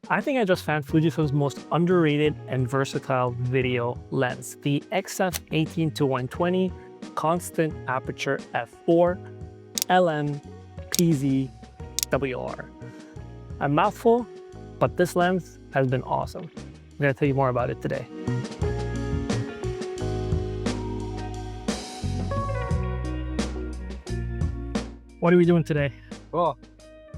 I think I just found Fujifilm's most underrated and versatile video lens, the XF18-120 constant aperture f4 LM PZ WR. A mouthful, but this lens has been awesome. I'm going to tell you more about it today. What are we doing today? Well,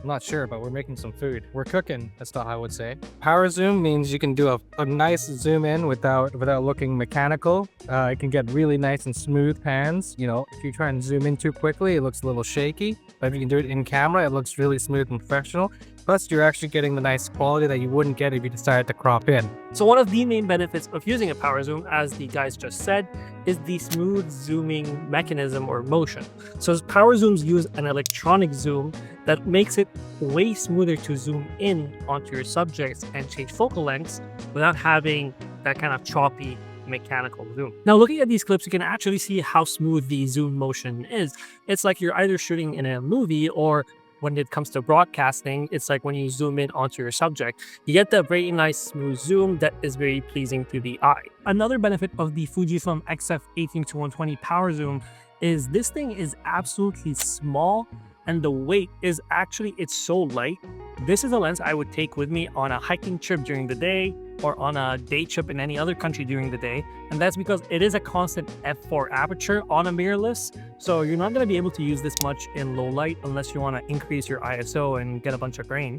I'm not sure, but we're making some food. We're cooking, that's not how I would say. Power zoom means you can do a nice zoom in without looking mechanical. It can get really nice and smooth pans. You know, if you try and zoom in too quickly, it looks a little shaky. But if you can do it in camera, it looks really smooth and professional. Plus, you're actually getting the nice quality that you wouldn't get if you decided to crop in. So one of the main benefits of using a power zoom, as the guys just said, is the smooth zooming mechanism or motion. So power zooms use an electronic zoom that makes it way smoother to zoom in onto your subjects and change focal lengths without having that kind of choppy mechanical zoom. Now, looking at these clips, you can actually see how smooth the zoom motion is. It's like you're either shooting in a movie, or when it comes to broadcasting, it's like when you zoom in onto your subject. You get that very nice smooth zoom that is very pleasing to the eye. Another benefit of the Fujifilm XF18-120 power zoom is this thing is absolutely small, and the weight is actually, it's so light. This is a lens I would take with me on a hiking trip during the day or on a day trip in any other country during the day. And that's because it is a constant f4 aperture on a mirrorless. So you're not going to be able to use this much in low light unless you want to increase your ISO and get a bunch of grain.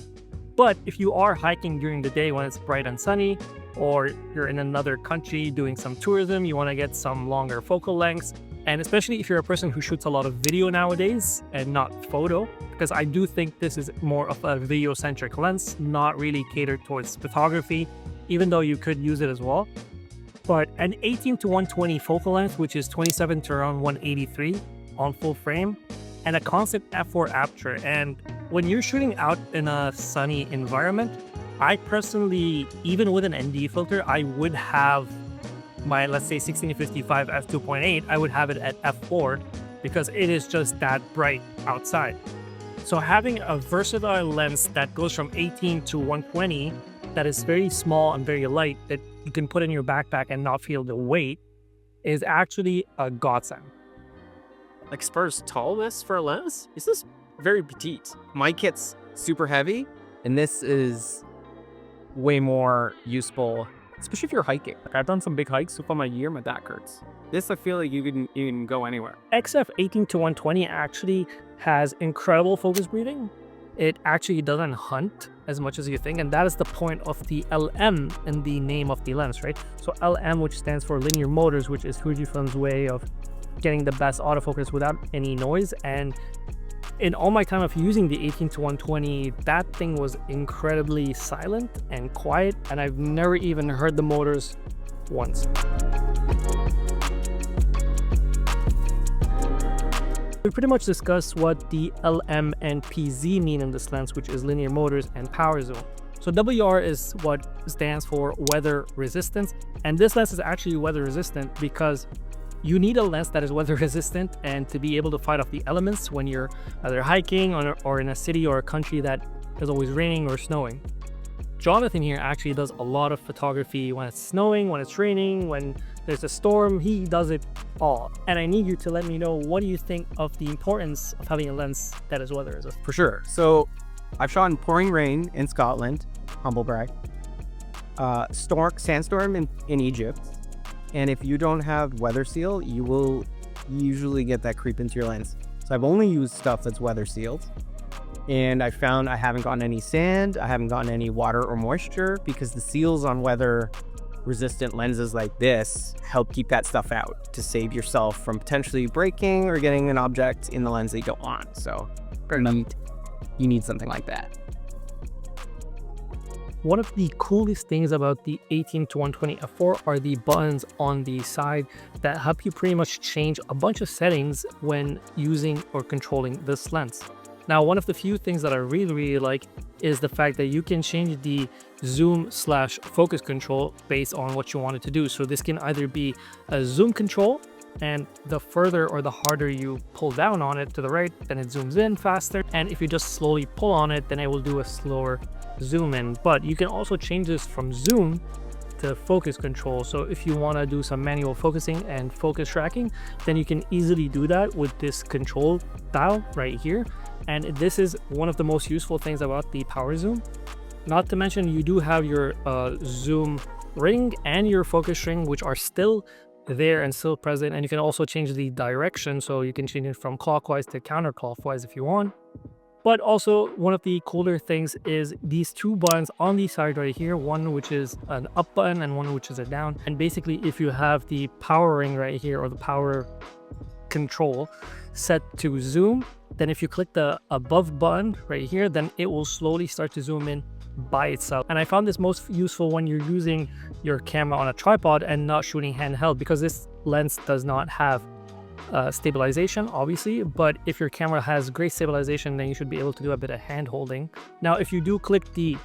But if you are hiking during the day when it's bright and sunny, or you're in another country doing some tourism, you want to get some longer focal lengths, and especially if you're a person who shoots a lot of video nowadays and not photo, because I do think this is more of a video-centric lens, not really catered towards photography, even though you could use it as well. But an 18-120 focal length, which is 27 to around 183 on full frame, and a constant f4 aperture. And when you're shooting out in a sunny environment, I personally, even with an ND filter, I would have my, let's say, 16-55 f2.8, I would have it at f4 because it is just that bright outside. So having a versatile lens that goes from 18 to 120 that is very small and very light, that you can put in your backpack and not feel the weight, is actually a godsend. Like, as far as tallness for a lens, this is very petite. My kit's super heavy, and this is way more useful, especially if you're hiking. Like, I've done some big hikes, so for my year, my back hurts. This, I feel like you can go anywhere. XF18-120 actually has incredible focus breathing. It actually doesn't hunt as much as you think, and that is the point of the LM in the name of the lens, right? So LM, which stands for linear motors, which is Fujifilm's way of getting the best autofocus without any noise. And in all my time of using the 18-120, that thing was incredibly silent and quiet, and I've never even heard the motors once. We pretty much discussed what the LM and PZ mean in this lens, which is linear motors and power zoom. So WR is what stands for weather resistance, and this lens is actually weather resistant because you need a lens that is weather resistant and to be able to fight off the elements when you're either hiking or in a city or a country that is always raining or snowing. Jonathan here actually does a lot of photography when it's snowing, when it's raining, when there's a storm. He does it all. And I need you to let me know, what do you think of the importance of having a lens that is weather resistant? For sure. So I've shot in pouring rain in Scotland, humble brag, sandstorm in Egypt. And if you don't have weather seal, you will usually get that creep into your lens. So I've only used stuff that's weather sealed. And I found I haven't gotten any sand, I haven't gotten any water or moisture, because the seals on weather resistant lenses like this help keep that stuff out to save yourself from potentially breaking or getting an object in the lens that you don't want. So you need something like that. One of the coolest things about the 18-120 f4 are the buttons on the side that help you pretty much change a bunch of settings when using or controlling this lens. Now, one of the few things that I really like is the fact that you can change the zoom/focus control based on what you want it to do. So this can either be a zoom control, and the further or the harder you pull down on it to the right, then it zooms in faster. And if you just slowly pull on it, then it will do a slower zoom in, but you can also change this from zoom to focus control. So if you want to do some manual focusing and focus tracking, then you can easily do that with this control dial right here. And this is one of the most useful things about the Powerzoom. Not to mention, you do have your zoom ring and your focus ring, which are still there and still present. And you can also change the direction, so you can change it from clockwise to counterclockwise if you want. But also, one of the cooler things is these two buttons on the side right here, one which is an up button and one which is a down. And basically, if you have the power ring right here, or the power control set to zoom, then if you click the above button right here, then it will slowly start to zoom in by itself. And I found this most useful when you're using your camera on a tripod and not shooting handheld, because this lens does not have stabilization, obviously, but if your camera has great stabilization, then you should be able to do a bit of hand holding. Now, if you do click the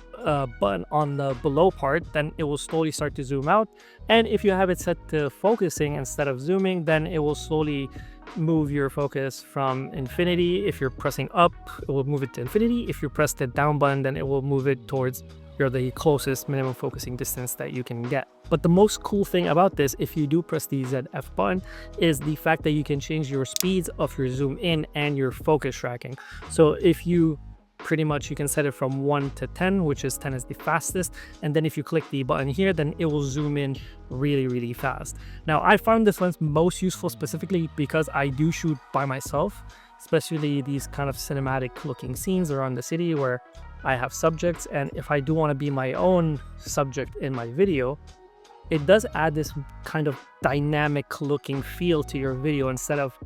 button on the below part, then it will slowly start to zoom out. And if you have it set to focusing instead of zooming, then it will slowly move your focus from infinity. If you're pressing up, it will move it to infinity. If you press the down button, then it will move it towards the closest minimum focusing distance that you can get. But the most cool thing about this, if you do press the ZF button, is the fact that you can change your speeds of your zoom in and your focus tracking. So if you you can set it from 1 to 10, which is 10 is the fastest. And then if you click the button here, then it will zoom in really, really fast. Now, I found this lens most useful specifically because I do shoot by myself, especially these kind of cinematic looking scenes around the city where I have subjects. And if I do want to be my own subject in my video, it does add this kind of dynamic looking feel to your video instead of,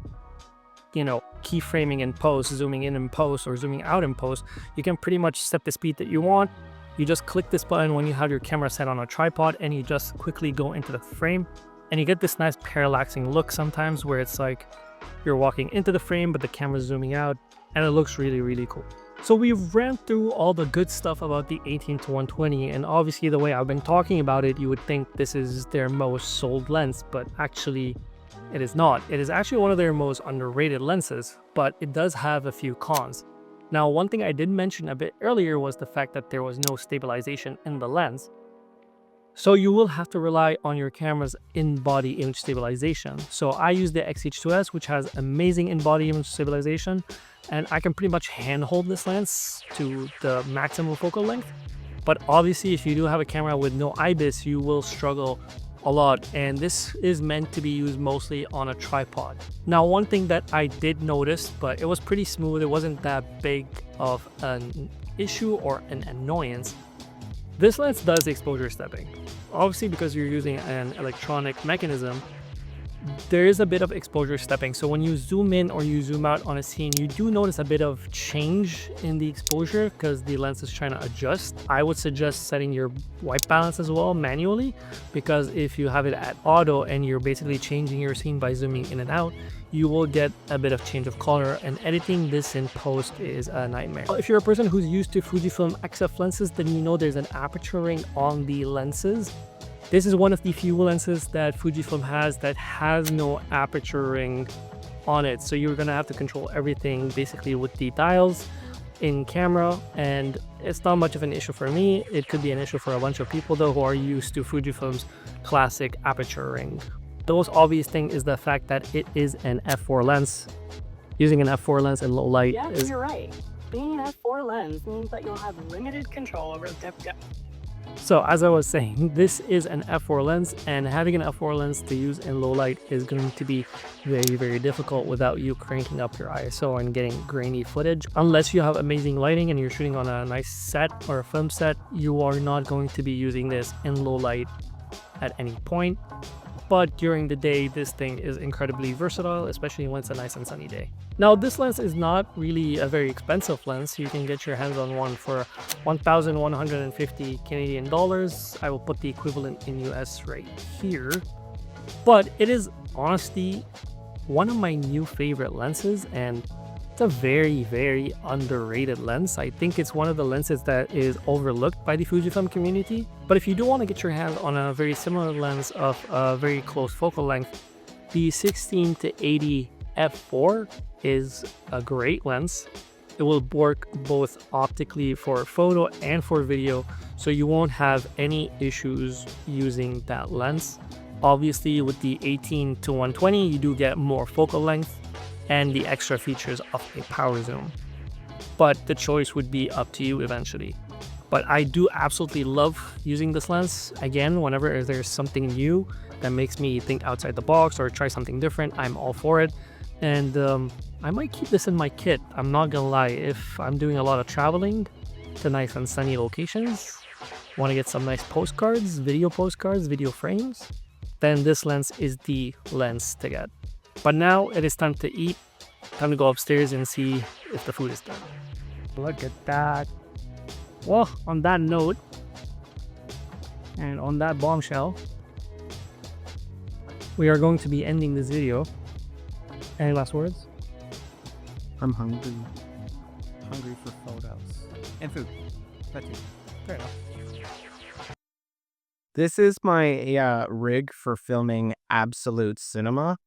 you know, keyframing in post, zooming in post, or zooming out in post. You can pretty much set the speed that you want. You just click this button when you have your camera set on a tripod, and you just quickly go into the frame, and you get this nice parallaxing look sometimes where it's like you're walking into the frame but the camera's zooming out, and it looks really, really cool. So we've ran through all the good stuff about the 18-120, and obviously the way I've been talking about it, you would think this is their most sold lens, but actually it is not. It is actually one of their most underrated lenses, but it does have a few cons. Now, one thing I did mention a bit earlier was the fact that there was no stabilization in the lens. So you will have to rely on your camera's in-body image stabilization. So I use the X-H2S, which has amazing in-body image stabilization, and I can pretty much handhold this lens to the maximum focal length. But obviously, if you do have a camera with no IBIS, you will struggle a lot, and this is meant to be used mostly on a tripod. Now, one thing that I did notice, but it was pretty smooth, it wasn't that big of an issue or an annoyance. This lens does exposure stepping. Obviously, because you're using an electronic mechanism, there is a bit of exposure stepping. So when you zoom in or you zoom out on a scene, you do notice a bit of change in the exposure because the lens is trying to adjust. I would suggest setting your white balance as well manually, because if you have it at auto and you're basically changing your scene by zooming in and out, you will get a bit of change of color, and editing this in post is a nightmare. If you're a person who's used to Fujifilm XF lenses, then you know there's an aperture ring on the lenses. This is one of the few lenses that Fujifilm has no aperture ring on it. So you're gonna have to control everything basically with the dials in camera, and it's not much of an issue for me. It could be an issue for a bunch of people though who are used to Fujifilm's classic aperture ring. The most obvious thing is the fact that it is an f4 lens. Using an f4 lens in low light is... You're right. Being an f4 lens means that you'll have limited control over the depth. So as I was saying, this is an f4 lens, and having an f4 lens to use in low light is going to be very, very difficult without you cranking up your ISO and getting grainy footage. Unless you have amazing lighting and you're shooting on a nice set or a film set, you are not going to be using this in low light at any point. But during the day, this thing is incredibly versatile, especially when it's a nice and sunny day. Now, this lens is not really a very expensive lens. You can get your hands on one for 1,150 Canadian dollars. I will put the equivalent in US right here. But it is honestly one of my new favorite lenses, and it's a very, very underrated lens. I think it's one of the lenses that is overlooked by the Fujifilm community. But if you do want to get your hands on a very similar lens of a very close focal length, the 16-80 f4 is a great lens. it will work both optically for photo and for video, so you won't have any issues using that lens. Obviously, with the 18-120, you do get more focal length and the extra features of a power zoom. But the choice would be up to you eventually. But I do absolutely love using this lens. Again, whenever there's something new that makes me think outside the box or try something different, I'm all for it. And I might keep this in my kit. I'm not gonna lie, if I'm doing a lot of traveling to nice and sunny locations, want to get some nice postcards, video frames, then this lens is the lens to get. But now it is time to eat. Time to go upstairs and see if the food is done. Look at that. Well, on that note, and on that bombshell, we are going to be ending this video. Any last words? I'm hungry. Hungry for photos. And food. That's it. Fair enough. This is my rig for filming absolute cinema.